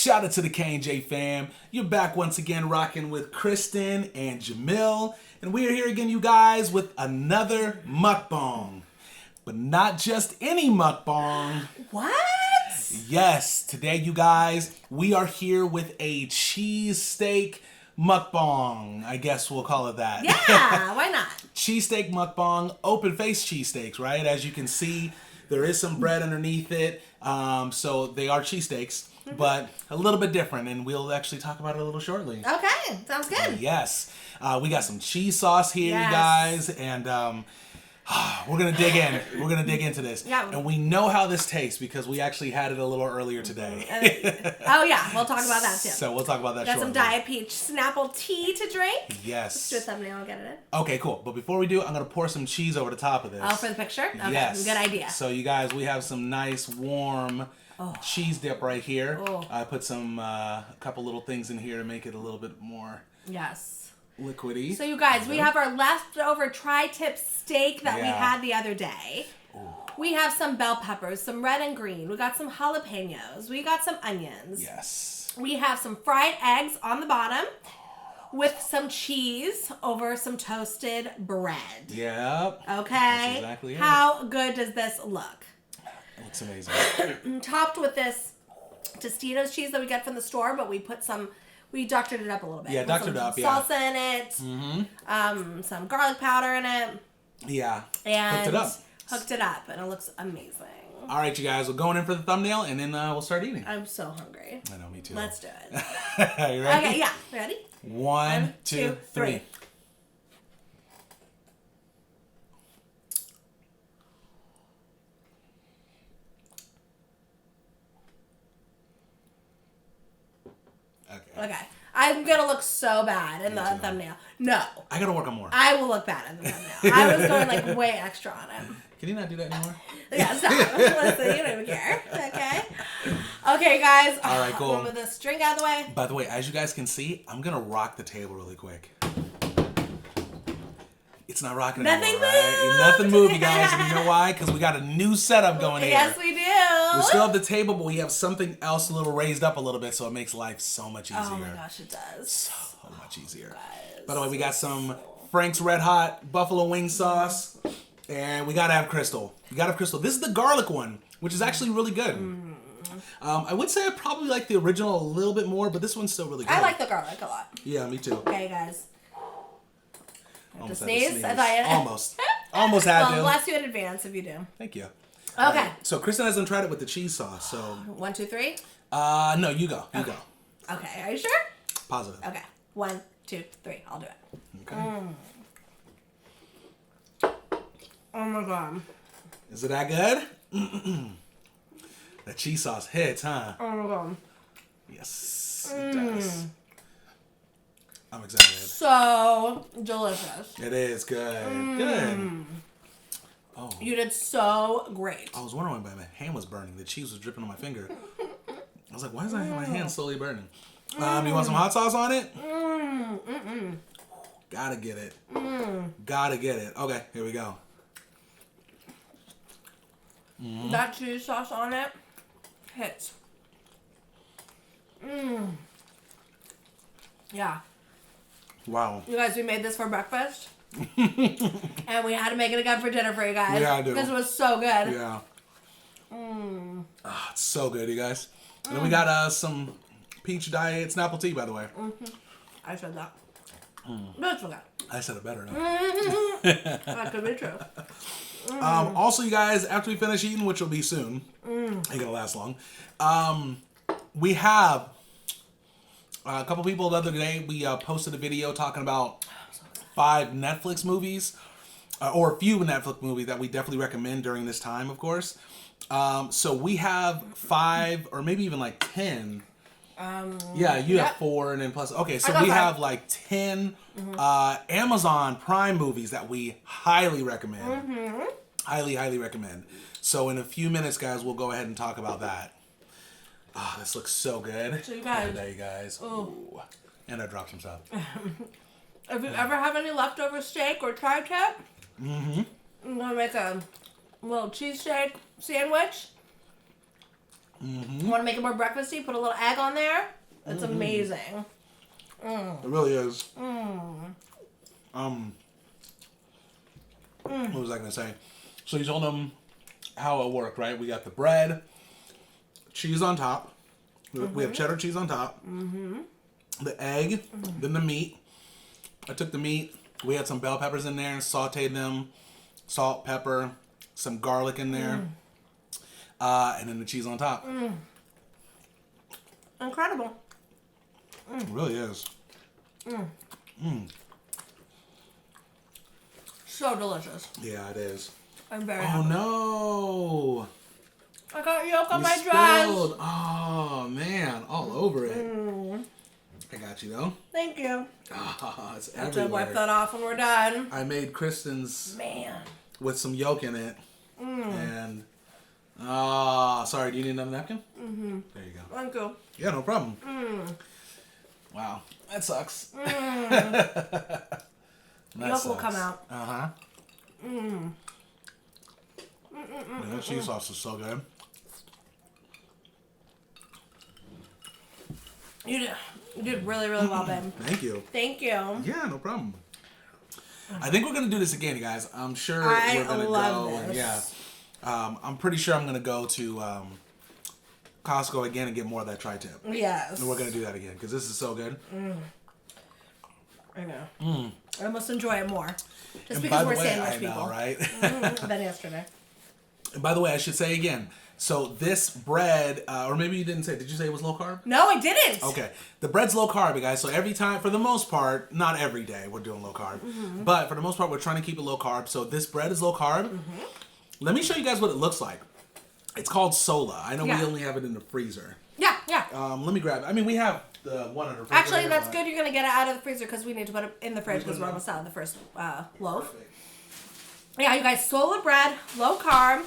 Shout out to the K&J fam. You're back once again rocking with Kristen and Jamil. And we are here again, you guys, with another mukbang. But not just any mukbang. What? Yes, today, you guys, we are here with a cheesesteak mukbang. I guess we'll call it that. Yeah, why not? Cheesesteak mukbang, open face cheesesteaks, right? As you can see, there is some bread underneath it. So they are cheesesteaks, but a little bit different, and we'll actually talk about it a little shortly. Okay, sounds good. Yes. We got some cheese sauce here, you guys, and we're going to dig in. We're going to dig into this. Yeah. And we know how this tastes because we actually had it a little earlier today. Oh, yeah, we'll talk about that too. So we'll talk about that Got shortly. some Diet Peach Snapple tea to drink. Yes. Let's do a thumbnail and get it in. Okay, cool. But before we do, I'm going to pour some cheese over the top of this. Oh, for the picture? Okay, yes. Good idea. So you guys, we have some nice warm cheese dip right here. Oh. I put some, a couple little things in here to make it a little bit more liquidy. So you guys, we have our leftover tri-tip steak that we had the other day. Ooh. We have some bell peppers, some red and green. We got some jalapenos. We got some onions. Yes. We have some fried eggs on the bottom with some cheese over some toasted bread. Yep. Okay. That's exactly it. How good does this look? It looks amazing. Topped with this Tostitos cheese that we get from the store, but we put some... We doctored it up a little bit. Yeah, doctored up, salsa in it. Mm-hmm. Some garlic powder in it. Yeah. And hooked it up. Hooked it up, and it looks amazing. All right, you guys, we're going in for the thumbnail, and then we'll start eating. I'm so hungry. I know, me too. Let's do it. You ready? Okay, yeah. Ready? One, two, three. Okay. I'm going to look so bad in the thumbnail. No. I got to work on more. I will look bad in the thumbnail. I was going like way extra on it. Can you not do that anymore? Yeah, stop. Listen, you don't even care. Okay? Okay, guys. All right, cool. Move this drink out of the way. By the way, as you guys can see, I'm going to rock the table really quick. It's not rocking Nothing anymore, right? Nothing moved, you guys. And you know why? Because we got a new setup going here. Yes, we do. We still have the table, but we have something else a little raised up a little bit, so it makes life so much easier. Oh my gosh, it does. So much easier. By the way, we got some Frank's Red Hot buffalo wing sauce, and we gotta have Crystal. You gotta have Crystal. This is the garlic one, which is actually really good. I would say I probably like the original a little bit more, but this one's still really good. I like the garlic a lot. Yeah, me too. Okay, guys. Almost To had to sneeze? I thought you... Almost had Well, to. bless you in advance if you do. Thank you. Okay. So Kristen hasn't tried it with the cheese sauce, so... 1, 2, 3? No, you go. You go. Okay, are you sure? Positive. Okay. 1, 2, 3. I'll do it. Okay. Oh my god. Is it that good? That cheese sauce hits, huh? Oh my god. Yes, it does. I'm excited. So delicious. It is good. Good. Oh. You did so great. I was wondering why my hand was burning. The cheese was dripping on my finger. I was like, why is my hand slowly burning? You want some hot sauce on it? Gotta get it. Gotta get it. Okay, here we go. That cheese sauce on it hits. Yeah. Wow. You guys, we made this for breakfast. And we had to make it again for dinner for you guys. Yeah, I do. This was so good. Yeah. It's so good, you guys. And then we got some peach diet Snapple tea, by the way. I said that. But it's okay. I said it better now. That could be true. Also, you guys, after we finish eating, which will be soon, ain't gonna last long, we have a couple people the other day, we posted a video talking about 5 Netflix movies, or a few Netflix movies that we definitely recommend during this time, of course. So we have 5, or maybe even like 10. Yeah, you have 4 and then plus. Okay, so we have like 10 Amazon Prime movies that we highly recommend. Highly, highly recommend. So in a few minutes, guys, we'll go ahead and talk about that. Ah, this looks so good. So you guys. There you guys. Ooh. And I dropped some stuff. If you ever have any leftover steak or tri-tip, I'm gonna make a little cheesesteak sandwich. You want to make it more breakfasty? Put a little egg on there. It's amazing. It really is. What was I going to say? So you told them how it worked, right? We got the bread, cheese on top. We have cheddar cheese on top. The egg, then the meat. I took the meat. We had some bell peppers in there, sauteed them, salt, pepper, some garlic in there, and then the cheese on top. Incredible. It really is. So delicious. Yeah, it is. I'm very Oh happy. no! I got yolk on You my spilled. dress. Oh man, all over it. I got you though. Thank you. Oh, it's I have to everywhere. wipe that off when we're done. I made Kristen's Man. with some yolk in it, and sorry. Do you need another napkin? There you go. Thank you. Yeah, no problem. Wow, that sucks. Yolk will come out. That cheese sauce is so good. You did really, really well, babe. Thank you. Thank you. Yeah, no problem. I think we're gonna do this again, you guys. I'm sure I we're gonna love go. this. Yeah, I'm pretty sure I'm gonna go to Costco again and get more of that tri-tip. Yes. And we're gonna do that again because this is so good. I know. I almost enjoy it more. Just And because by the we're way, sandwich I know, people. right? Than yesterday. And by the way, I should say again. So this bread, or maybe you didn't say. Did you say it was low carb? No, I didn't. Okay, the bread's low carb, you guys. So every time, for the most part, not every day we're doing low carb, but for the most part, we're trying to keep it low carb. So this bread is low carb. Let me show you guys what it looks like. It's called Sola. I know we only have it in the freezer. Yeah, yeah. Let me grab it. I mean, we have the one in the freezer. Actually, that's good. You're going to get it out of the freezer because we need to put it in the fridge because we're almost out of the first loaf. Perfect. Yeah, you guys, Sola bread, low carb.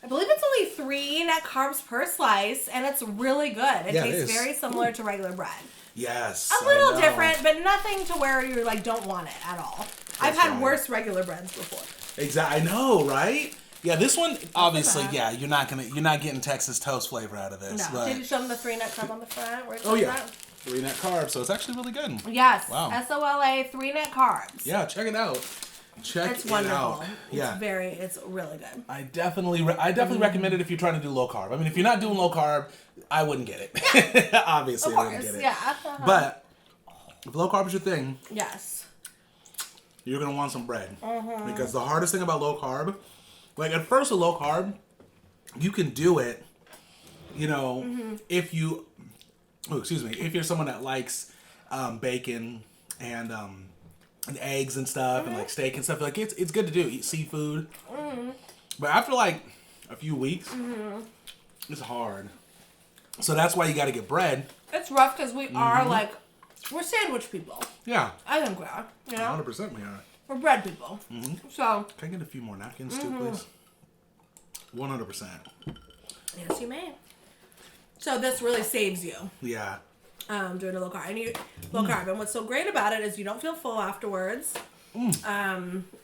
I believe it's only 3 net carbs per slice, and it's really good. It tastes very similar to regular bread. Yes. A little different, but nothing to where you like don't want it at all. I've had right. worse regular breads before. Exactly. I know, right? Yeah, this one obviously. Yeah, you're not getting Texas toast flavor out of this. No. But, Did you show them the 3 net carb on the front? Where it oh says yeah, that? 3 net carbs. So it's actually really good. Yes. Wow. SOLA 3 net carbs. Yeah, check it out. Check It's it wonderful. out. Yeah. It's really good. I definitely recommend it if you're trying to do low carb. I mean, if you're not doing low carb, I wouldn't get it. Obviously, Of I wouldn't course, get it. yeah. But if low carb is your thing, Yes. you're gonna want some bread because the hardest thing about low carb, like at first with low carb, you can do it. You know, if you, if you're someone that likes bacon and eggs and stuff and like steak and stuff, like it's good to do. Eat seafood, but after like a few weeks, it's hard. So that's why you got to get bread. It's rough because we are like, we're sandwich people. Yeah, I think we are. You know, 100% we are. we're bread people. So Can I get a few more napkins too, please? 100%. yes, you may. So this really saves you. Yeah. Doing a low carb. Low carb. And what's so great about it is you don't feel full afterwards.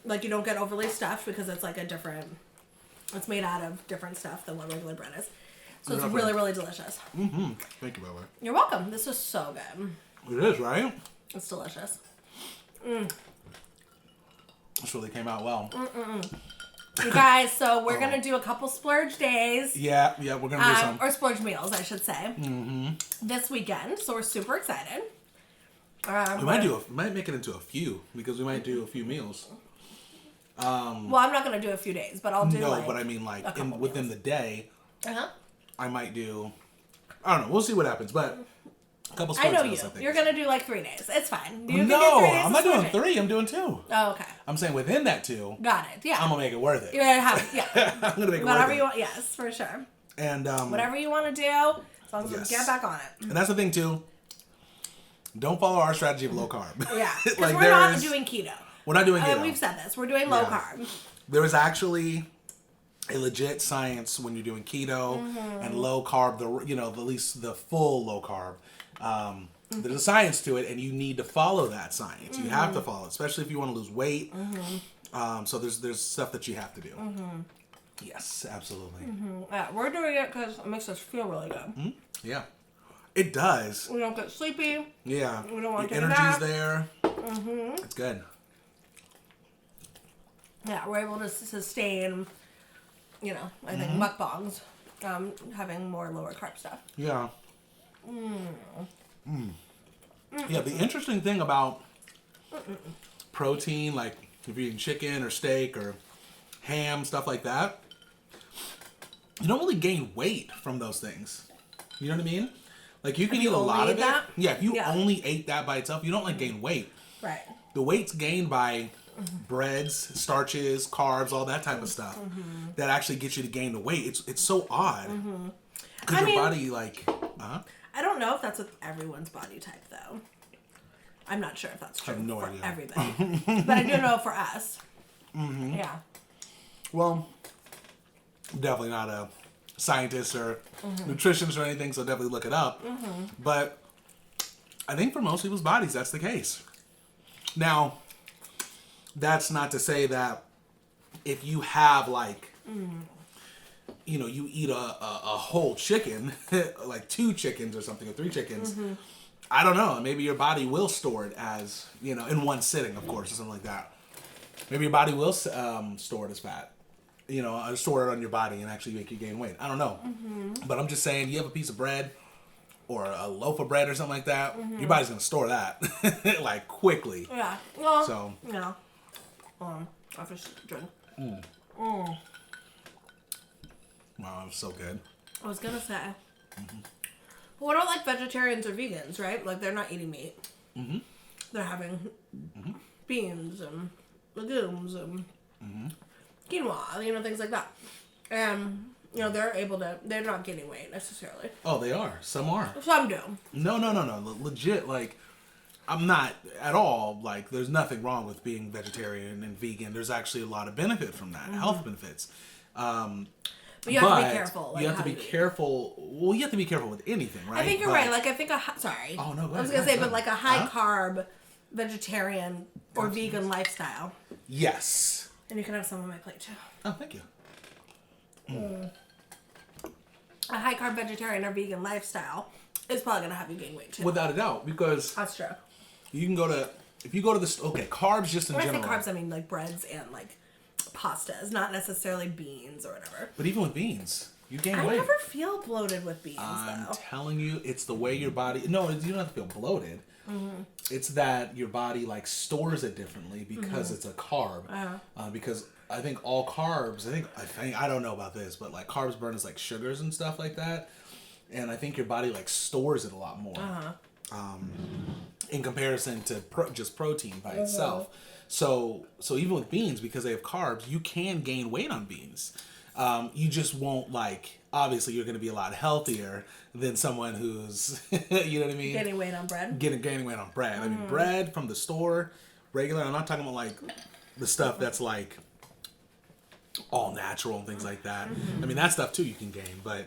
Like you don't get overly stuffed because it's like it's made out of different stuff than what regular bread is. So it's really, really delicious. Thank you, by the way. You're welcome. This is so good. It is, right? It's delicious. This really came out well. You guys, so we're going to do a couple splurge days. Yeah, we're gonna do some. Or splurge meals, I should say. This weekend. So we're super excited. We might make it into a few because we might do a few meals. Well, I'm not going to do a few days, but I'll do but I mean like within the day, Uh-huh. I might do. I don't know. We'll see what happens, but a couple. I know meals, you. I think. You're going to do like 3 days. It's fine. You can do No, 3 days I'm not of doing splurging. 3. I'm doing 2. Oh, okay. I'm saying within that 2, Got it. Yeah. I'm gonna make it worth it. You're going to have, yeah. I'm gonna make it Whatever worth you it. want. Yes, for sure. And Whatever you want to do, as long as Yes. we get back on it. And that's the thing too. Don't follow our strategy of low carb. Yeah. Because Like, we're not there's- doing keto. We're not doing And keto. we've said this. We're doing low Yeah. carb. There is actually a legit science when you're doing keto and low carb. At least the full low carb. There's a science to it, and you need to follow that science. You have to follow it, especially if you want to lose weight. So there's stuff that you have to do. Yes, absolutely. Yeah, we're doing it because it makes us feel really good. Yeah, it does. We don't get sleepy. Yeah, We don't want the to take a energy's nap. there. It's good. Yeah, we're able to sustain, you know, I think mukbangs, having more lower carb stuff. Yeah. Yeah, the interesting thing about protein, like if you're eating chicken or steak or ham, stuff like that, you don't really gain weight from those things. You know what I mean? Like you can eat a lot of it. Yeah, if you only ate that by itself, you don't like gain weight. Right. The weight's gained by breads, starches, carbs, all that type of stuff that actually gets you to gain the weight. It's so odd because your body like. I don't know if that's with everyone's body type though. I'm not sure if that's true for everybody, but I do know for us. Yeah. Well, definitely not a scientist or nutritionist or anything, so definitely look it up. But I think for most people's bodies, that's the case. Now, that's not to say that if you have like, you know, you eat a whole chicken, like 2 chickens or something, or 3 chickens, I don't know, maybe your body will store it as, you know, in one sitting, of course, or something like that. Maybe your body will store it as fat, you know, store it on your body and actually make you gain weight. I don't know. But I'm just saying, you have a piece of bread or a loaf of bread or something like that, your body's going to store that, like, quickly. Yeah. Well, so, yeah. I have to drink. Wow, it was so good. I was gonna say. What about like vegetarians or vegans, right? Like they're not eating meat. They're having beans and legumes and quinoa, you know, things like that. And, you know, they're not gaining weight necessarily. Oh, they are. Some are. Some do. No. Legit, like, I'm not at all, like, there's nothing wrong with being vegetarian and vegan. There's actually a lot of benefit from that, health benefits. But you have to be careful. Like, you have to be careful. Well, you have to be careful with anything, right? I think you're right. Like, I think sorry. Oh, no, go ahead. I was going to say, but like a high carb vegetarian or vegan lifestyle. Yes. And you can have some on my plate, too. Oh, thank you. A high carb vegetarian or vegan lifestyle is probably going to have you gain weight, too. Without a doubt, because... That's true. You can go to... If you go to this... Okay, carbs just in general. When I say carbs, I mean like breads and like pastas, not necessarily beans or whatever. But even with beans, you gain weight. I never feel bloated with beans, I'm though. telling you, it's the way your body... No, you don't have to feel bloated. It's that your body like stores it differently because it's a carb. Because I think all carbs... I don't know about this, but like carbs burn as like sugars and stuff like that. And I think your body like stores it a lot more. In comparison to just protein by itself. So even with beans, because they have carbs, you can gain weight on beans. You just won't like, obviously you're going to be a lot healthier than someone who's, you know what I mean? Gaining weight on bread? Gaining weight on bread. I mean, bread from the store, regular, I'm not talking about like the stuff that's like all natural and things like that. I mean, that stuff too you can gain, but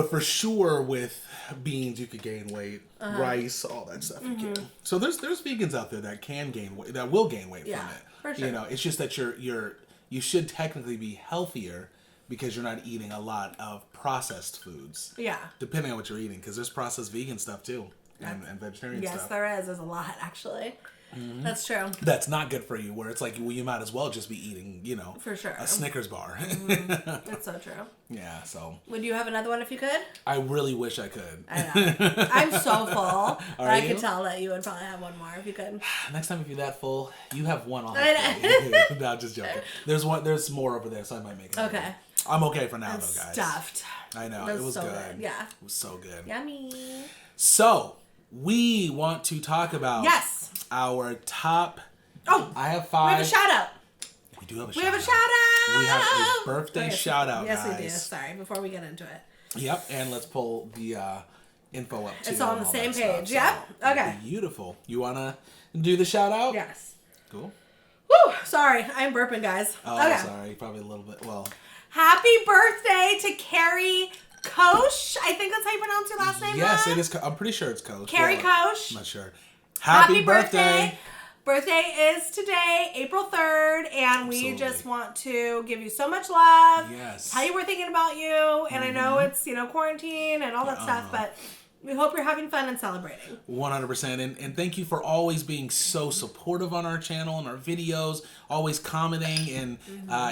for sure with beans you could gain weight, rice, all that stuff you can. So there's vegans out there that can gain weight, that will gain weight from it. For sure. You know, it's just that you should technically be healthier because you're not eating a lot of processed foods. Yeah. Depending on what you're eating, because there's processed vegan stuff too, and vegetarian stuff. Yes, there is. There's a lot actually. That's true. That's not good for you, where it's like, well, you might as well just be eating, you know, for sure, a Snickers bar. That's so true. Yeah, so. Would you have another one if you could? I really wish I could. I know. I'm so full. I could tell that you would probably have one more if you could. Next time if you're that full, you have one on the plate. No, just joking. There's more over there, so I might make it. Okay. I'm okay for now, though, guys. Stuffed. I know. It was so good. Yeah. It was so good. Yummy. So, we want to talk about our top... Oh! I have 5. We have a shout out. We do have a shout out. We have a shout out. We have a birthday shout out, guys. Yes, we do. Sorry, before we get into it. Yep, and let's pull the info up, too. It's on the same page. Stuff, Yep. so Okay. Beautiful. You want to do the shout out? Yes. Cool. Woo! Sorry, I'm burping, guys. Oh, okay. Sorry. Probably a little bit. Well... Happy birthday to Carrie Koch. I think that's how you pronounce your last name. Yes, it is. I'm pretty sure it's Koch. Carrie Koch. I'm not sure. Happy birthday. birthday is today, April 3rd, and we Absolutely. just want to give you so much love. Yes. Tell you we're thinking about you, and I know it's, quarantine and all that stuff, but we hope you're having fun and celebrating. 100%. And thank you for always being so supportive on our channel and our videos, always commenting and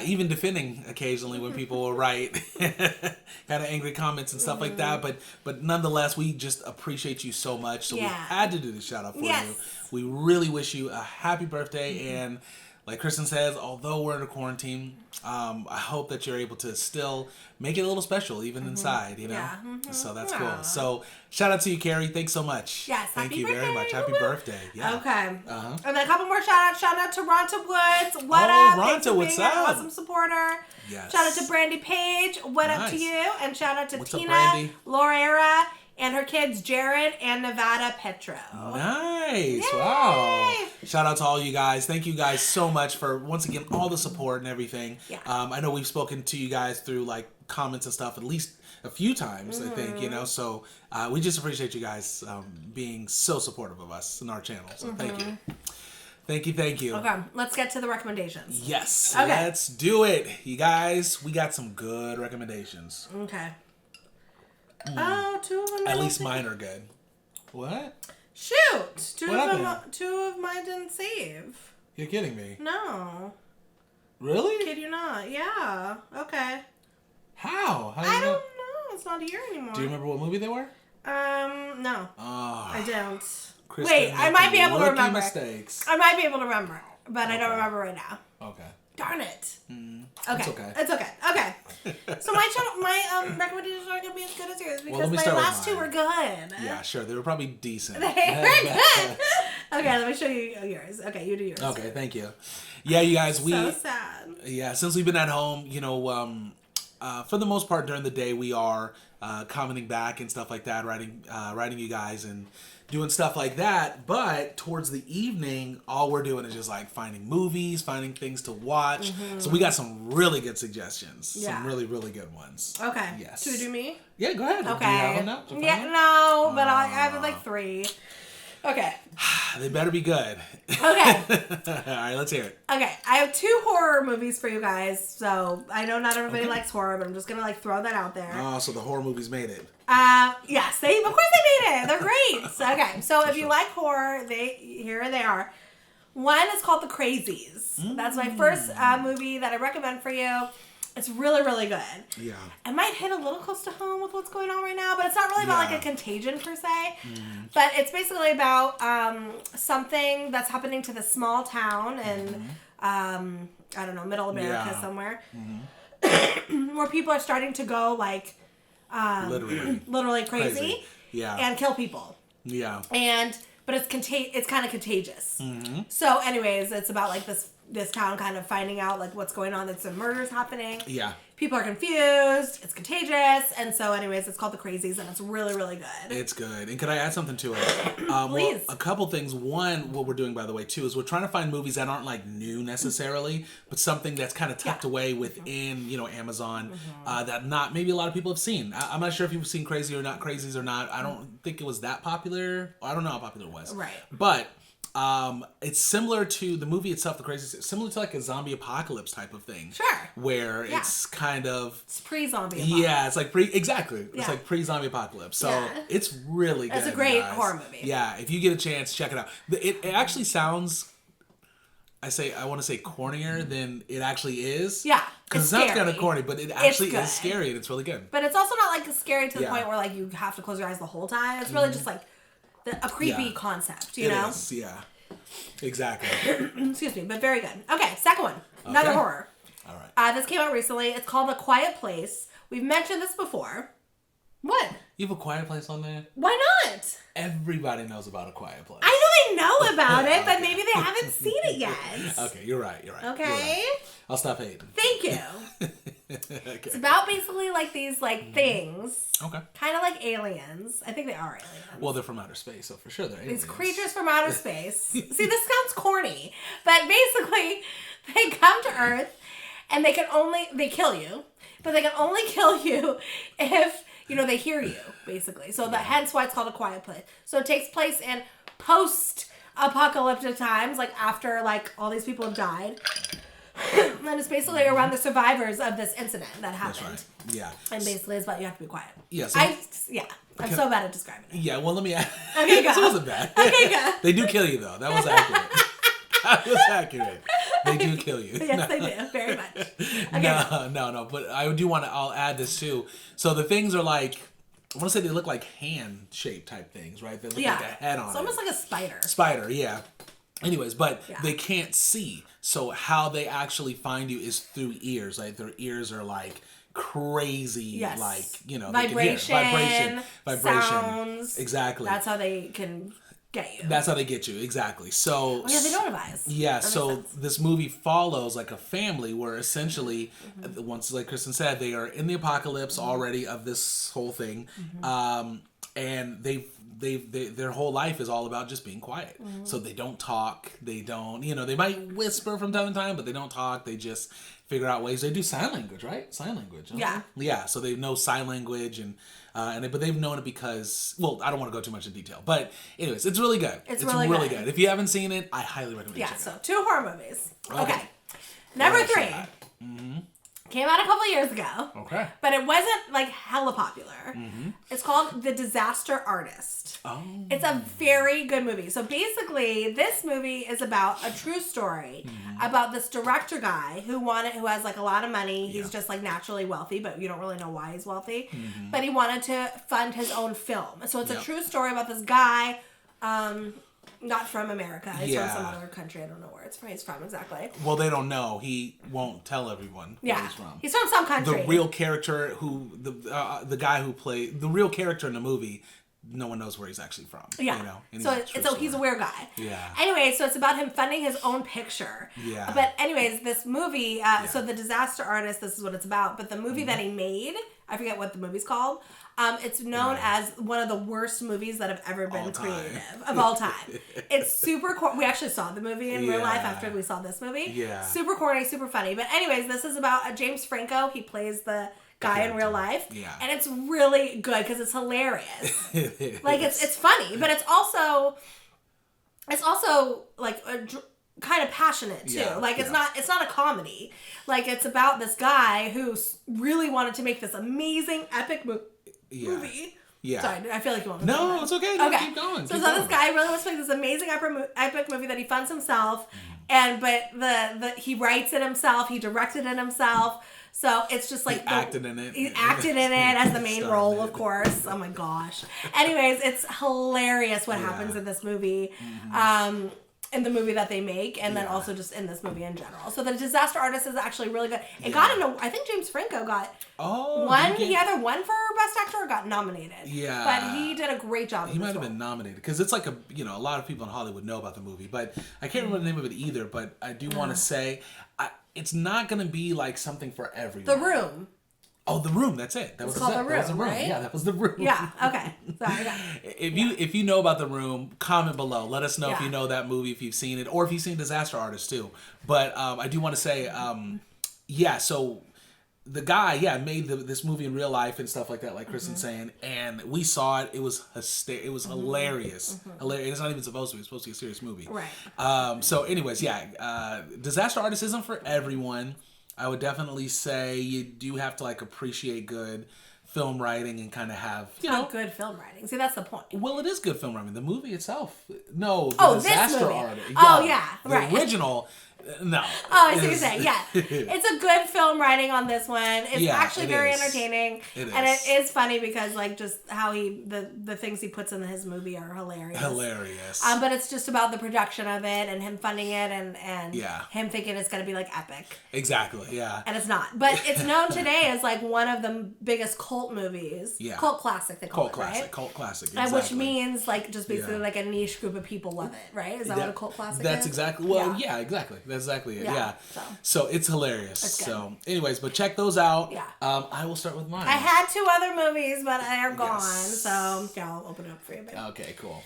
even defending occasionally when people will write kind of angry comments and stuff like that. But nonetheless, we just appreciate you so much. So we had to do the shout out for you. We really wish you a happy birthday. And like Kristen says, although we're in a quarantine, I hope that you're able to still make it a little special, even inside, Yeah. So that's cool. So shout out to you, Carrie. Thanks so much. Yes, Thank happy you very birthday. much. Happy birthday. Yeah. Okay. And then a couple more shout outs. Shout out to Ronta Woods. What Oh, up? Ronta, Thanks for what's being an up? awesome supporter. Yes. Shout out to Brandy Page. What up to Nice. you? And shout out to What's up, Tina, Brandy? Laura, and her kids, Jared and Nevada Petro. Nice. Yay. Wow. Shout out to all you guys. Thank you guys so much for, once again, all the support and everything. Yeah. I know we've spoken to you guys through like comments and stuff at least a few times, I think, so we just appreciate you guys being so supportive of us and our channel. So thank you. Thank you. Okay, let's get to the recommendations. Yes, Okay. let's do it. You guys, we got some good recommendations. Okay. Oh, two of them. I At don't least think- mine are good. What? Shoot! Two What of them. happened? Two of mine didn't save. You're kidding me. No, Really? kid you not. Yeah. Okay. How? How do I you don't know? know. It's not here anymore. Do you remember what movie they were? No, Oh, I don't. Kristen Wait, I might be making able to rookie remember. Mistakes. I might be able to remember, but I don't Okay. remember right now. Okay. Darn it. It's okay. It's okay. Okay. So my recommendations aren't gonna be as good as yours because let me my start with last two mine. were good. Yeah, sure. They were probably decent. They were good. Okay, let me show you yours. Okay, you do yours. Okay, thank you. Yeah, you guys, So sad. since we've been at home, for the most part during the day we are commenting back and stuff like that, writing you guys and doing stuff like that. But towards the evening, all we're doing is just like finding movies, finding things to watch. So we got some really good suggestions. Yeah. Some really, really good ones. Okay. Yes. Should we do me? Yeah, go ahead. Okay. Do you have them now? Yeah, no, but I have like 3. Okay. They better be good. Okay. All right, let's hear it. Okay, I have 2 horror movies for you guys. So I know not everybody likes horror, but I'm just gonna like throw that out there. Oh, so the horror movies made it. Yes, of course they made it. They're great. So, okay, so if you like horror, here they are. One is called The Crazies. That's my first movie that I recommend for you. It's really, really good. Yeah. It might hit a little close to home with what's going on right now, but it's not really about like a contagion per se. But it's basically about something that's happening to this small town in I don't know, middle America somewhere, where people are starting to go like literally crazy. Yeah. And kill people. Yeah. But it's kind of contagious. So, anyways, it's about like this town kind of finding out like what's going on. There's some murders happening. Yeah. People are confused. It's contagious. And so, anyways, it's called The Crazies, and it's really, really good. It's good. And could I add something to it? Please. Well, a couple things. One, what we're doing, by the way, too, is we're trying to find movies that aren't like new necessarily, but something that's kind of tucked away within, Amazon that not maybe a lot of people have seen. I'm not sure if you've seen Crazies or not. I don't think it was that popular. I don't know how popular it was. Right. But it's similar to the movie itself, The Crazies. It's similar to like a zombie apocalypse type of thing. Sure. Where it's kind of... It's pre-zombie apocalypse. Yeah, it's like exactly. It's Yeah. like pre-zombie apocalypse. So Yeah. it's really good. It's a great guys. horror movie. Yeah, if you get a chance, check it out. It actually sounds, I want to say cornier than it actually is. Yeah, Because it it's sounds kind of scary. corny, but it actually good. is scary and it's really good. But it's also not like scary to the Yeah. point where like you have to close your eyes the whole time. It's really just like a creepy Yeah. concept, It know? is, yeah. Exactly. Excuse me, but very good. Okay, second one. Another Okay. horror. All right. This came out recently. It's called A Quiet Place. We've mentioned this before. What? You have A Quiet Place on there? Why not? Everybody knows about A Quiet Place. I know they know about it, but maybe they haven't seen it yet. Okay, you're right. Okay? You're right. I'll stop hating. Thank you. Okay. It's about basically like these like things, Okay. kind of like aliens. I think they are aliens. Well, they're from outer space, so for sure they're aliens. These creatures from outer space. See, this sounds corny, but basically they come to Earth and they kill you, but they can only kill you if, they hear you, basically. So hence why it's called A Quiet Place. So it takes place in post apocalyptic times, like after like all these people have died. And it's basically around the survivors of this incident that happened. That's right. Yeah. And basically it's about you have to be quiet. Yes. I'm so bad at describing it. Yeah, well, let me add. Okay, go. It wasn't bad. Okay, go. They do kill you, though. That was accurate. That was accurate. They do kill you. Yes, they do. Very much. Okay. No. But I do want to, I'll add this too. So the things are like, I want to say they look like hand-shaped type things, right? They look like a head on It's almost like a spider. Spider, yeah. Anyways, but they can't see. So how they actually find you is through ears. Like their ears are like crazy, like, you know, vibration, sounds. Exactly. That's how they can get you. That's how they get you, exactly. So they don't have eyes. Yeah, so this movie follows like a family where essentially, once, like Kristen said, they are in the apocalypse already of this whole thing, and their whole life is all about just being quiet. So they don't talk. They don't, you know, they might whisper from time to time, but they don't talk. They just figure out ways. They do sign language, right? Sign language. Yeah. Yeah. So they know sign language but they've known it because, well, I don't want to go too much in detail, but anyways, it's really good. It's really good. If you haven't seen it, I highly recommend it. Yeah. So 2 horror movies. Okay. Number 3. Came out a couple years ago. Okay. But it wasn't like hella popular. It's called The Disaster Artist. Oh. It's a very good movie. So basically, this movie is about a true story about this director guy who has like a lot of money. He's just like naturally wealthy, but you don't really know why he's wealthy. But he wanted to fund his own film. So it's a true story about this guy. Not from America. He's from some other country. I don't know where he's from exactly. Well, they don't know. He won't tell everyone where he's from. He's from some country. The real character the guy who played the real character in the movie, no one knows where he's actually from. Yeah. You know? So he's a weird guy. Yeah. Anyway, so it's about him funding his own picture. Yeah. But anyways, this movie, so The Disaster Artist, this is what it's about. But the movie that he made, I forget what the movie's called. It's known as one of the worst movies that have ever been created of all time. It's super we actually saw the movie in real life after we saw this movie. Yeah. Super corny, super funny. But anyways, this is about James Franco. He plays the guy in real life. Yeah. And it's really good because it's hilarious. Like it's funny, but it's also like kind of passionate too. It's not a comedy. Like it's about this guy who really wanted to make this amazing epic movie. Yeah. Sorry, I feel like you want to. No, it's okay. No, keep going. So this guy really wants to make this amazing epic movie that he funds himself, but he writes it himself, he directed it himself. So it's just like he acted in it. He acted in it as the main role, of course. Oh my gosh. Anyways, it's hilarious what happens in this movie. In the movie that they make, and then also just in this movie in general. So The Disaster Artist is actually really good. It got I think James Franco got he either won for Best Actor or got nominated. Yeah. But he did a great job. He might have been nominated because it's like a lot of people in Hollywood know about the movie, but I can't remember the name of it either. But I do want to say it's not going to be like something for everyone. The Room. Oh, The Room. That's it. That was called The Room, that was The Room. Right? Yeah, that was The Room. Yeah. Okay. Sorry. If you know about The Room, comment below. Let us know if you know that movie, if you've seen it, or if you've seen Disaster Artist too. But I do want to say, so the guy, made this movie in real life and stuff like that, like Kristen's saying, and we saw it. It was hilarious. Hilarious. It's not even supposed to be. It's supposed to be a serious movie. Right. So, anyways, Disaster Artist isn't for everyone. I would definitely say you do have to like appreciate good film writing and kind of have good film writing. See, that's the point. Well, it is good film writing. The movie itself, no. Disaster this movie. Artist. Oh yeah, right. The original. No. Oh, I see what you're saying. Yeah. It's a good film writing on this one. It's actually very entertaining. It is. And it is funny because like just how the things he puts in his movie are hilarious. But it's just about the production of it and him funding it and him thinking it's going to be like epic. Exactly. Yeah. And it's not. But it's known today as like one of the biggest cult movies. Yeah. Cult classic they call it, right? Cult classic. Exactly. Which means like just basically like a niche group of people love it, right? Is that what a cult classic is? That's exactly. Well, yeah, exactly. That's exactly it. Yeah. So it's hilarious. So, anyways, but check those out. Yeah. I will start with mine. I had 2 other movies, but they're gone. So I'll open it up for you. Babe. Okay, cool.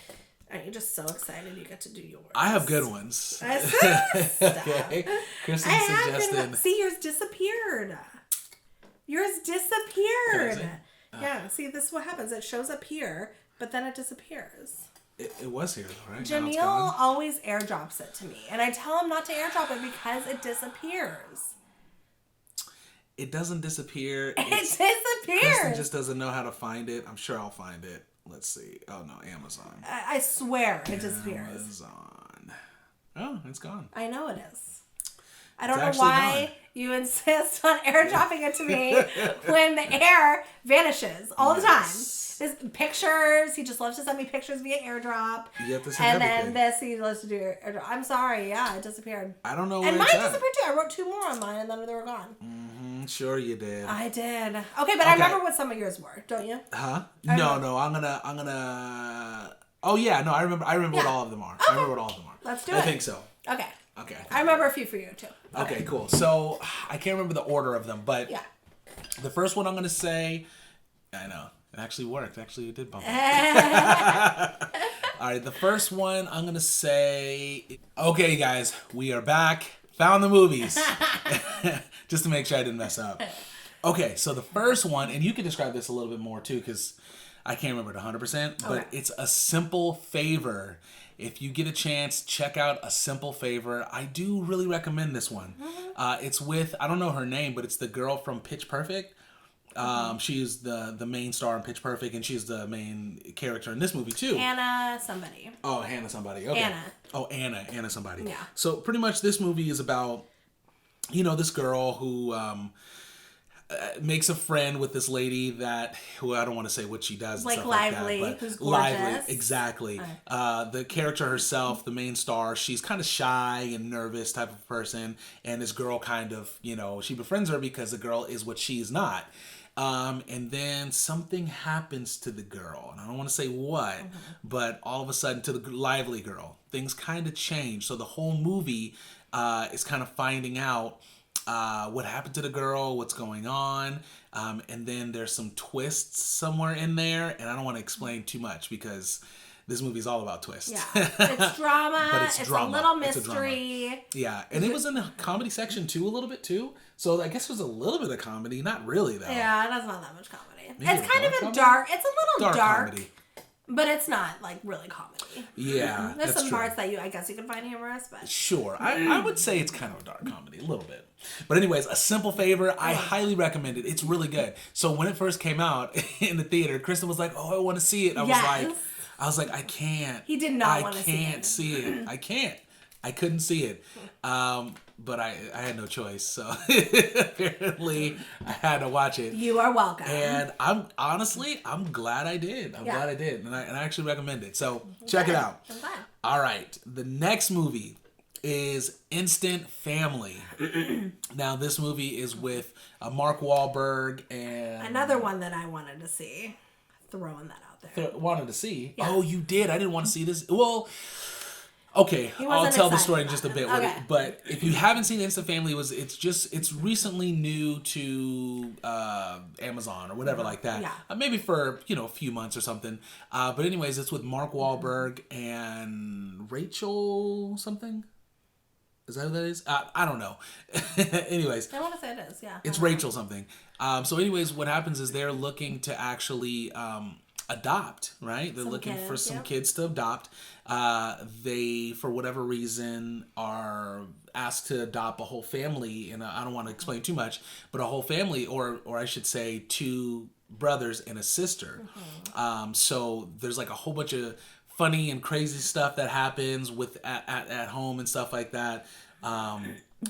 Aren't you just so excited you get to do yours? I have good ones. Okay. Kristen suggested. See, yours disappeared. Yours disappeared. Yeah. See, this is what happens. It shows up here, but then it disappears. It was here, though, right? Jamil always airdrops it to me, and I tell him not to airdrop it because it disappears. It doesn't disappear. It disappears. Kristen just doesn't know how to find it. I'm sure I'll find it. Let's see. Oh no, Amazon. I swear it disappears. Amazon. Oh, it's gone. I know it is. I don't know actually why gone. you insist on airdropping it to me when the air vanishes all the time. His pictures, he just loves to send me pictures via airdrop. You have to send everything. Then this, he loves to do airdrop. I'm sorry, yeah, it disappeared. I don't know where and it's mine at. disappeared too. I wrote 2 more on mine, and then they were gone. Sure you did. I did. Okay, but I remember what some of yours were, don't you? Huh? No. I'm gonna. Oh yeah, no. I remember what all of them are. Okay. I remember what all of them are. Let's do it. I think so. Okay. Okay. I remember a few for you too. Okay, cool. So I can't remember the order of them, but yeah. The first one I'm gonna say, I know it actually worked. Actually, it did bump. All right, the first one I'm gonna say. Okay, guys, we are back. Found the movies. Just to make sure I didn't mess up. Okay, so the first one, and you can describe this a little bit more too, because I can't remember it 100%, but it's A Simple Favor. If you get a chance, check out A Simple Favor. I do really recommend this one. It's with, I don't know her name, but it's the girl from Pitch Perfect. She's the main star in Pitch Perfect, and she's the main character in this movie too. Hannah somebody. Oh, Hannah somebody. Okay. Anna. Oh, Anna somebody. Yeah. So pretty much this movie is about, this girl who makes a friend with this lady who I don't want to say what she does. Like and Lively, like that, who's gorgeous. Lively, exactly. The character herself, the main star, she's kind of shy and nervous type of person, and this girl kind of, she befriends her because the girl is what she is not. And then something happens to the girl, and I don't want to say what, but all of a sudden to the Lively girl, things kind of change. So the whole movie is kind of finding out what happened to the girl, what's going on, and then there's some twists somewhere in there, and I don't want to explain too much because this movie's all about twists. Yeah, it's drama, but it's drama. A little mystery. Yeah, and it was in the comedy section too, a little bit too, so I guess it was a little bit of comedy, not really though. Yeah, that's not that much comedy. Maybe it's kind of a comedy? dark, it's a little dark. Comedy. But it's not like really comedy. Yeah, there's that's some true. parts that I guess you can find humorous, but sure, I would say it's kind of a dark comedy, a little bit. But anyways, A Simple Favor, I highly recommend it. It's really good. So when it first came out in the theater, Kristen was like, "Oh, I want to see it." I was like, "I can't." He did not want to see it. I can't see it. I can't. I couldn't see it. But I had no choice, so apparently I had to watch it. You are welcome. And I'm glad I did. I'm glad I did, and I actually recommend it. So check it out. I'm glad. All right, the next movie is Instant Family. Now this movie is with Mark Wahlberg and another one that I wanted to see. Throwing that out there. Wanted to see. Yeah. Oh, you did. I didn't want to see this. Well. Okay, I'll tell the story in just a bit. Okay. But if you haven't seen Instant Family, it's recently new to Amazon or whatever like that. Yeah. Maybe for a few months or something. But anyways, it's with Mark Wahlberg and Rachel something. Is that who that is? I don't know. Anyways, I want to say it is. Yeah. It's Rachel something. So anyways, what happens is they're looking to actually adopt, right? They're looking for some kids to adopt. They, for whatever reason, are asked to adopt a whole family, and I don't want to explain too much, but a whole family, or I should say 2 brothers and a sister. So there's like a whole bunch of funny and crazy stuff that happens with at home and stuff like that. I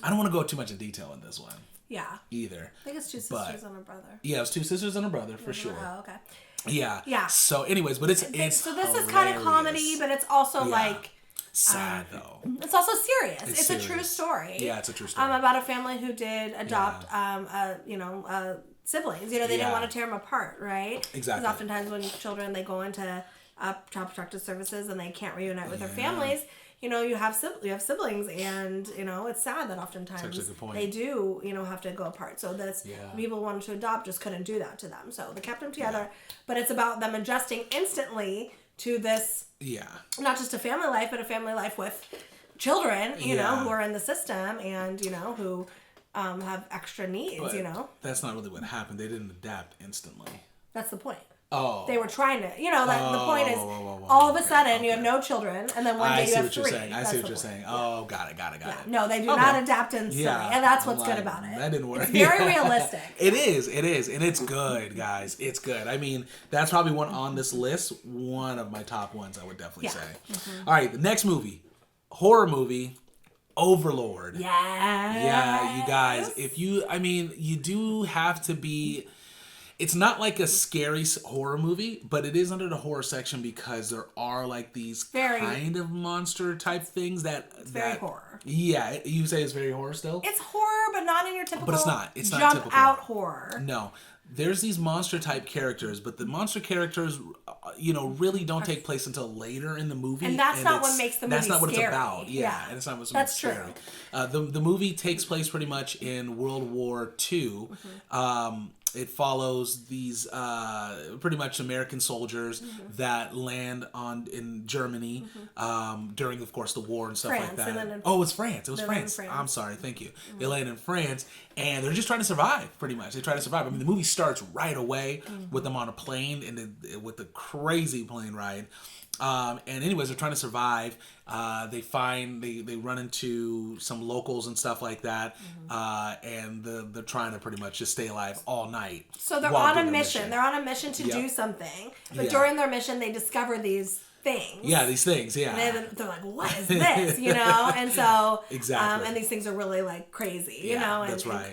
don't want to go too much in detail in this one. Yeah. Either. I think it's 2 sisters and a brother. Yeah, it was 2 sisters and a brother for sure. Oh, okay. Yeah. Yeah. So anyways, but it's so this hilarious. is kind of comedy, but it's also like sad though. It's also serious. It's serious. a true story. Yeah, it's a true story. About a family who did adopt siblings. They didn't want to tear them apart, right? Exactly. Because oftentimes when children they go into Child Protective Services and they can't reunite with their families, you have siblings, and it's sad that oftentimes they do have to go apart. So people wanted to adopt just couldn't do that to them. So they kept them together, but it's about them adjusting instantly to this. Yeah. Not just a family life, but a family life with children. Who are in the system and who have extra needs. But that's not really what happened. They didn't adapt instantly. That's the point. Oh. They were trying to, the point is, all of a sudden you have no children, and then one day you have 3. I see what you're saying. Oh, got it. No, they do not adapt instantly, and that's what's good about it. That didn't work. It's very realistic. It is, and it's good, guys. It's good. I mean, that's probably one on this list. One of my top ones, I would definitely say. Mm-hmm. All right, the next movie, horror movie, Overlord. Yeah, you guys. You do have to be. It's not like a scary horror movie, but it is under the horror section because there are like these kind of monster type things that... It's very horror. Yeah, you say it's very horror still? It's horror, but not in your typical... But it's not. It's not jump typical. out horror. No. There's these monster type characters, but the monster characters, really don't take place until later in the movie. And that's not what makes the movie scary. That's not what it's about. Yeah. And it's not what's scary. The movie takes place pretty much in World War II. Mm-hmm. It follows these pretty much American soldiers that land in Germany during, of course, the war and stuff like that. It's France. It was France. I'm sorry. Thank you. Mm-hmm. They land in France, and they're just trying to survive, pretty much. They try to survive. I mean, the movie starts right away with them on a plane and with the crazy plane ride. And anyways, they're trying to survive. They run into some locals and stuff like that. And they're trying to pretty much just stay alive all night. So they're on a mission. They're on a mission to do something. But during their mission, they discover these things. Yeah, these things, yeah. And they're like, what is this? And so... Exactly. And these things are really, like, crazy, and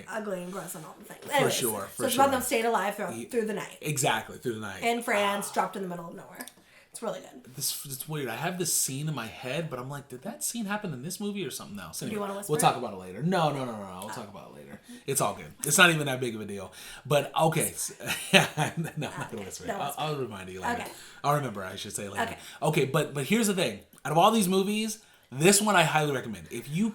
ugly and gross and all the things. Anyways, for sure. So it's about them staying alive through the night. Exactly, through the night. In France, dropped in the middle of nowhere. It's really good. It's weird. I have this scene in my head, but I'm like, did that scene happen in this movie or something else? Anyway, do you want to whisper? We'll talk about it later. No. We'll talk about it later. It's all good. It's not even that big of a deal. But, okay. No, I'm not going to whisper. I'll remind you later. Okay. I'll remember, I should say later. Okay, but here's the thing. Out of all these movies, this one I highly recommend. If you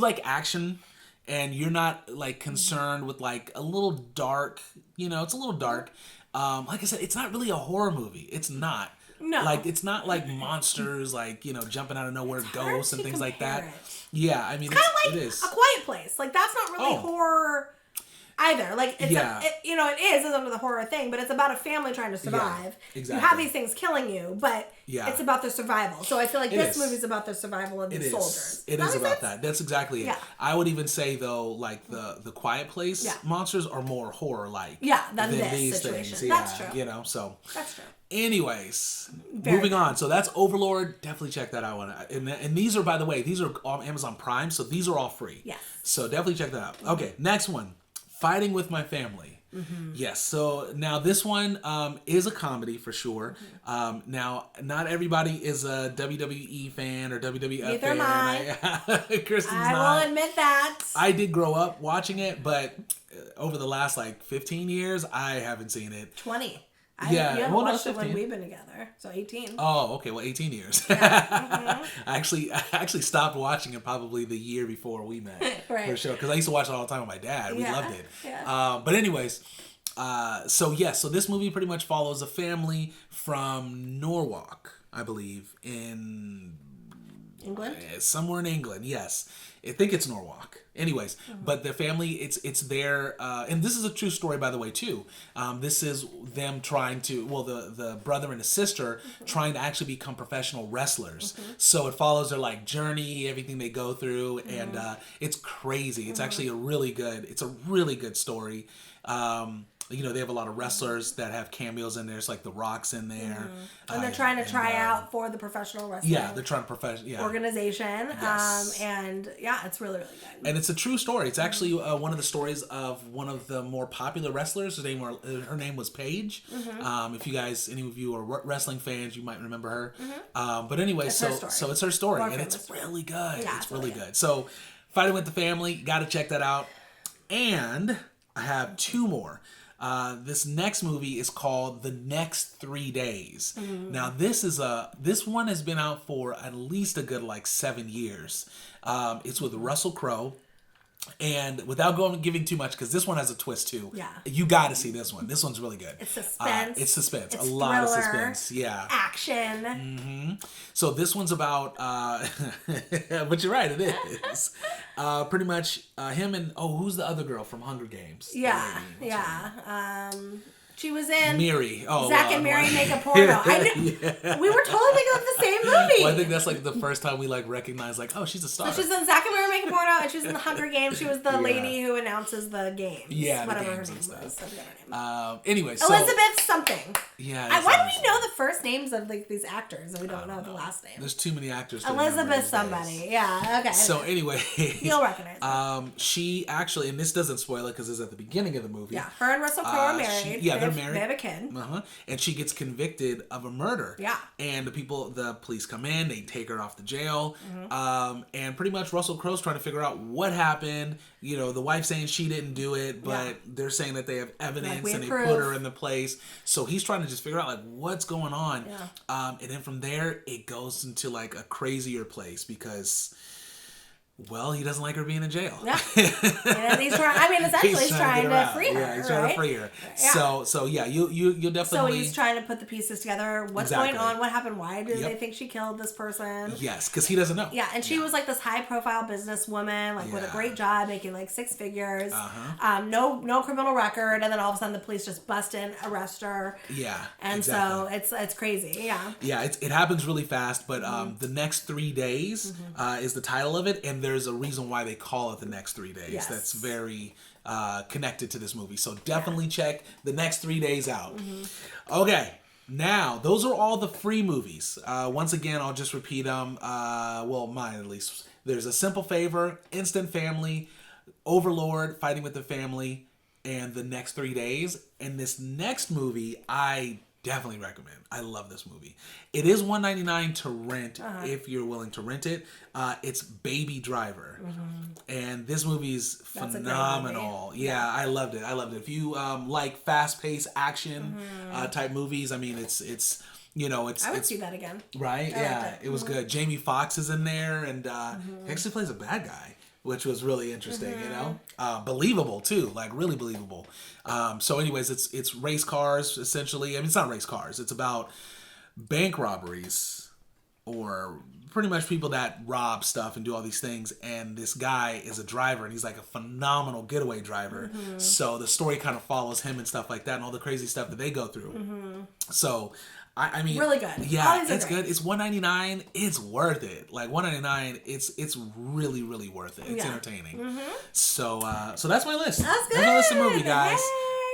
like action and you're not, like, concerned with, like, a little dark, it's a little dark. Like I said, it's not really a horror movie. It's not. No. Like, it's not like monsters, like, jumping out of nowhere, ghosts and things like that. Yeah, I mean, it is. A Quiet Place. Like, that's not really horror either. Like, it's it is under the horror thing, but it's about a family trying to survive. Yeah, exactly. You have these things killing you, but it's about their survival. So I feel like this movie's about the survival of the soldiers. It is about that. That's exactly it. Yeah. I would even say, though, like, the Quiet Place monsters are more horror-like. Yeah, than these situation. Things. Yeah, that's true. So. That's true. Anyways, moving on. So that's Overlord. Definitely check that out. And these are, by the way, these are on Amazon Prime, so these are all free. Yes. So definitely check that out. Okay, next one. Fighting with My Family. Mm-hmm. Yes. So now this one is a comedy for sure. Mm-hmm. Now, not everybody is a WWE fan or WWF Neither fan. am I. Kristen's I will admit that. I did grow up watching it, but over the last 15 years, I haven't seen it. 20. You haven't watched it when we've been together, so 18. Oh, okay. Well, 18 years. Yeah. I actually stopped watching it probably the year before we met. Right. For sure. Because I used to watch it all the time with my dad. We loved it. Yeah. But anyways, so this movie pretty much follows a family from Norwalk, I believe, in... England? Somewhere in England, yes. I think it's Norwalk. Anyways, but the family, it's their, and this is a true story, by the way, too. This is them trying to, the brother and the sister trying to actually become professional wrestlers. So it follows their journey, everything they go through, and it's crazy. It's actually a really good story. They have a lot of wrestlers that have cameos in there. It's like The Rock's in there. And they're trying to try out for the professional wrestling they're trying to organization. Yes. It's really, really good. And it's a true story. It's actually one of the stories of one of the more popular wrestlers. Her name was Paige. If you guys, any of you are wrestling fans, you might remember her. But anyway, it's her story. And it's really good. Yeah, it's really good. So, Fighting with the Family, got to check that out. And I have two more. This next movie is called The Next 3 Days. Now, this one has been out for at least a good 7 years. It's with Russell Crowe. And without giving too much, because this one has a twist too. Yeah. You got to see this one. This one's really good. It's suspense. It's a lot of suspense. Yeah. Action. So this one's about, but you're right, it is. Pretty much him and, who's the other girl from Hunger Games? Yeah. She was in Miri. Oh, Zach and Miri Make a Porno. I knew, we were totally thinking of the same movie. Well, I think that's like the first time we like recognized like, oh, she's a star. So she's in Zach and Miri Make a Porno, and she was in the Hunger Games. She was the lady who announces the games. Yeah, whatever the games her name and was. stuff. I forget her name. Anyway, so Elizabeth something. Yeah. Why do we know the first names of like these actors and we don't know the last name? There's too many actors. Elizabeth somebody. Yeah. Okay. So anyway, you'll recognize her. She actually, and this doesn't spoil it because it's at the beginning of the movie. Yeah, her and Russell Crowe are married. They're married. They have a kid. And she gets convicted of a murder. Yeah. And the police come in, they take her off to jail. And pretty much Russell Crowe's trying to figure out what happened. You know, the wife saying she didn't do it, but they're saying that they have evidence and they put her in the place. So he's trying to just figure out like what's going on. Yeah. And then from there it goes into like a crazier place because, well, he doesn't like her being in jail. Yeah. And he's trying, essentially he's trying to free her. Yeah, he's trying to free her. Yeah. So yeah, you'll definitely. So he's trying to put the pieces together. What's going on? What happened? Why do they think she killed this person? Yes, because he doesn't know. Yeah, and she was like this high profile businesswoman, like with a great job, making like 6 figures. No criminal record, and then all of a sudden the police just bust in, arrest her. Yeah. And so it's crazy. Yeah. Yeah, it happens really fast, but the next 3 days is the title of it, and there's a reason why they call it the next 3 days. Yes. That's very connected to this movie. So definitely check the next 3 days out. Okay, now those are all the free movies. Once again, I'll just repeat them. Well, mine at least. There's A Simple Favor, Instant Family, Overlord, Fighting with the Family, and The Next 3 Days. And this next movie, I definitely recommend. I love this movie. It is $1.99 to rent if you're willing to rent it. It's Baby Driver, and this movie is phenomenal. Movie. Yeah, I loved it. If you like fast-paced action type movies, I mean, it's I would see that again. Right? Yeah, it was good. Jamie Foxx is in there, and he actually plays a bad guy, which was really interesting. You know, believable too, like really believable. So anyways, it's race cars essentially. I mean, it's not race cars. It's about bank robberies or pretty much people that rob stuff and do all these things. And this guy is a driver, and he's like a phenomenal getaway driver. So the story kind of follows him and stuff like that, and all the crazy stuff that they go through. So. I mean, really good. Yeah, it's good. It's $1.99. It's worth it. Like $1.99. It's really, really worth it. It's entertaining. So that's my list. That's good. That's my list of movie, guys.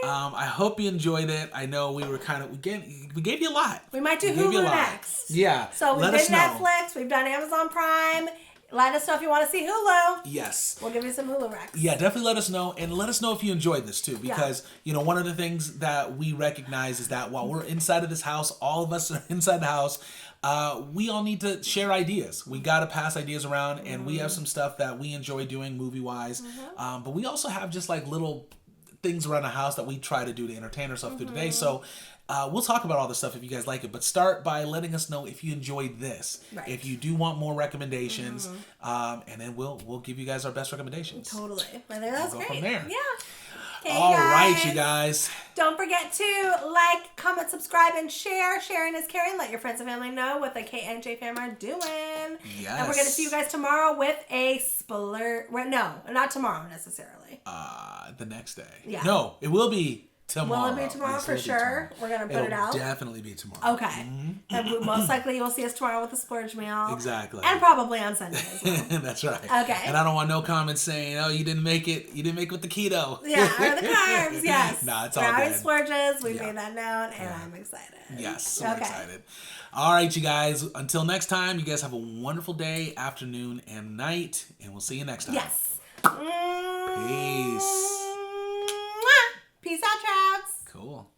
I hope you enjoyed it. I know we were we gave you a lot. We might do Hulu next. Yeah. So we did Netflix. We've done Amazon Prime. Let us know if you want to see Hulu. Yes. We'll give you some Hulu Rex. Yeah, definitely let us know. And let us know if you enjoyed this too. Because, one of the things that we recognize is that while we're inside of this house, all of us are inside the house, we all need to share ideas. We got to pass ideas around. And we have some stuff that we enjoy doing movie-wise. But we also have just like little things around the house that we try to do to entertain ourselves through the day. So we'll talk about all this stuff if you guys like it, but start by letting us know if you enjoyed this. Right. If you do want more recommendations, and then we'll give you guys our best recommendations. Totally. I think that's great. From there. Yeah. Okay, all right, you guys. Don't forget to like, comment, subscribe, and share. Sharing is caring. Let your friends and family know what the K and J fam are doing. Yes. And we're going to see you guys tomorrow with a splurge. No, not tomorrow necessarily. The next day. Yeah. No, it will be tomorrow. Will it be tomorrow for sure? We're going to put it out? It'll definitely be tomorrow. Okay. And most likely you'll see us tomorrow with a splurge meal. Exactly. And probably on Sunday as well. That's right. Okay. And I don't want no comments saying, oh, you didn't make it with the keto. Yeah, or the carbs, yes. Nah, it's all good. We're good. having splurges. We made that known, and I'm excited. Yes, so excited. All right, you guys. Until next time, you guys have a wonderful day, afternoon, and night, and we'll see you next time. Yes. Peace. Peace out, Trouts. Cool.